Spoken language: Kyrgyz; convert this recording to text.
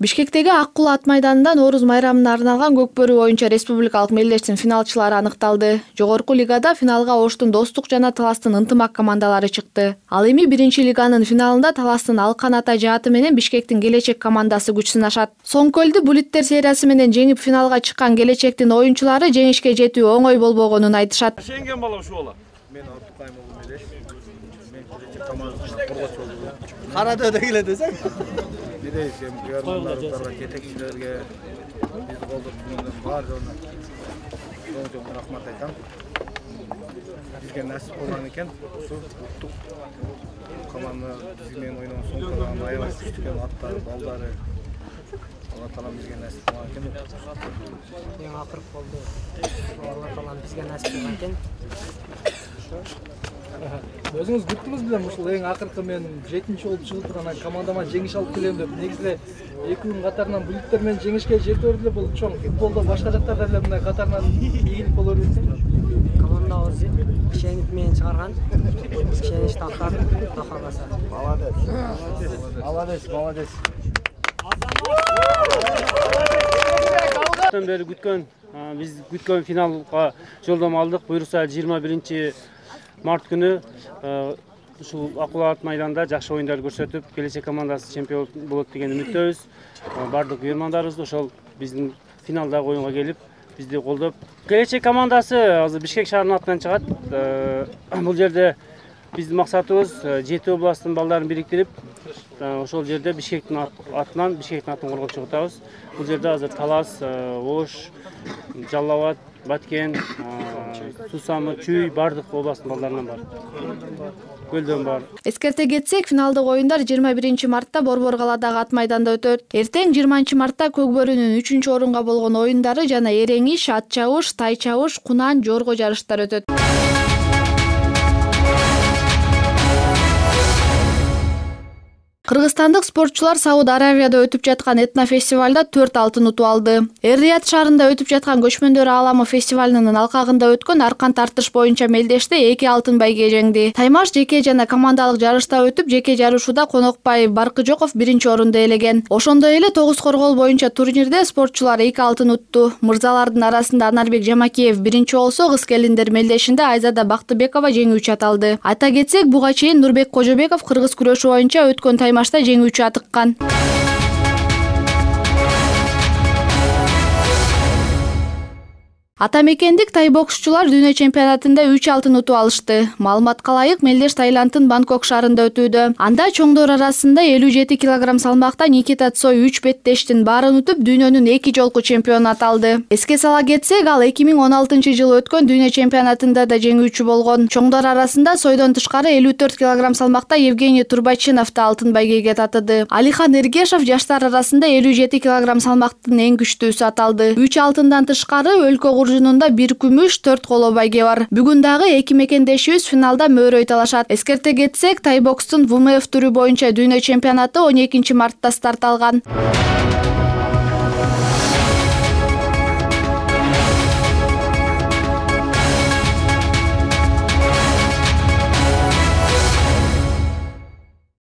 Бишкектеги Ак Кул ат майданында Нооруз майрамына арналган көкбөрү боюнча республикалык мелдештин финалчылары аныкталды. Жогорку лигада финалга Оштун Достук жана Таластын Ынтымак командалары чыкты. Ал эми биринчи лиганын финалында Таластын Алкан Ата жааты менен Бишкектин Келечек командасы күч сынашат. Соңкөлдү Булиттер сериясы менен жеңип финалга чыккан Келечектин оюнчулары жеңишке жетүү оңой болбогонун айтышат. Шенген бала ушул бала. Мен Артыкайым уулу Мелеш. Мен Келечек командасына кургоч болдум. Карады келе десең. Бирей сен күйөрмандарга, жетекчилерге, биз колдоп баардыгына чоң рахмат айтам. Бизге насип болгон экен ушу уктук команда биз менен ойногон соңкулган аябай күчтүү экен, аттары, балдары. Алла таалам бизге насип болгон экен. Эң акыркы болду. Алла таалам бизге насип болгон экен. Өзүңүз күттүңүз белем ушул эң акыркы мен 7-чи болуп чыгып анан командама жеңиш алып келем деп. Негизи 2 күн катарынан Булиттер менен жеңишке жетөөр деле бул чоң футболдо башка жактарда деле мындай катарынан ийгилик болор десең. Командабыз ишенип менен чыгарган. Ишенич тактап, Кудай кааласа. Молодец. Бери биз күткөн финалга жолдомо алдык. Буюрса 21 март күнү ушул Ак Кул ат майданында жакшы оюндар көрсөтүп, Келечек командасы чемпион болот деген үмүттөбүз. Бардык күйөрмандарыбыз ошол биздин финалдагы оюнга келип, бизди колдоп. Келечек командасы азыр Бишкек шаарынын атынан чыгат. Бул жерде биздин максатыбыз 7 областтын балдарын бириктирип, ошол жерде Бишкектин атын коргоп чыгытабыз. Бул жерде азыр Талас, Ош, Жалал Абад, Баткен, Сусамы, Чүй бардык областтын балдарынан бар. Көлдөн бар. Эскерте кетсек, финалдык оюндар 21 мартта Борбор калаадагы ат майданда өтөт. Эртең 20 мартта көкбөрүнүн 3-чү орунга болгон оюндары жана эрең иш, ат чабыш, тай чабыш, кунан, жорго жарыштар өтөт. Кыргызстандык спортчулар Сауд Аравияда өтүп жаткан этно фестивалда 4 алтын утуп алды. Эр-Рияд шаарында өтүп жаткан Көчмөндөр ааламы фестивалынын алкагында өткөн аркан тартыш боюнча мелдеште 2 алтын байге жеңди. Таймаш жеке жана командалык жарышта өтүп, жеке жарышууда Конокбай Баркыжоков 1-чи орунду ээлеген. Ошондой эле 9 коргол боюнча турнирде спортчулар 2 алтын утту. Мырзалардын арасында Анарбек Жамакиев 1-чи болсо, кыз келиндер мелдешинде Айзада Бактыбекова жеңүүчү аталды. Айта кетсек, буга чейин Нурбек Кожобеков кыргыз күрөшү боюнча өткөн Таймашта жеңүүчү атыккан. Атамекендик тай боксчулар дүйнө чемпионатында 3 алтын утуп алышты. Маалыматка ылайык, мелдеш Таиланддын Бангкок шаарында өтүүдө. Анда чоңдор арасында 57 кг салмакта Никита Цой 3 беттештин баарын утуп, дүйнөнүн 2 жолку чемпиону аталды. Эске сала кетсек, ал 2016-жылы өткөн дүйнө чемпионатында да жеңүүчү болгон. Чоңдор арасында Цойдон тышкары 54 кг салмакта Евгений Турбачинов да алтын байгеге татыды. Алихан Эргешов жаштар арасында 57 кг салмактын эң күчтүүсү аталды. 3 алтындан тышкары өлкө жунунда 1 күмүш, 4 коло байге бар. Бүгүн дагы эки мекендешибиз финалда мөөрөй талашат. Эскерте кетсек, тай бокстун ВМФ түрү боюнча дүйнө чемпионаты 12 мартта старт алган.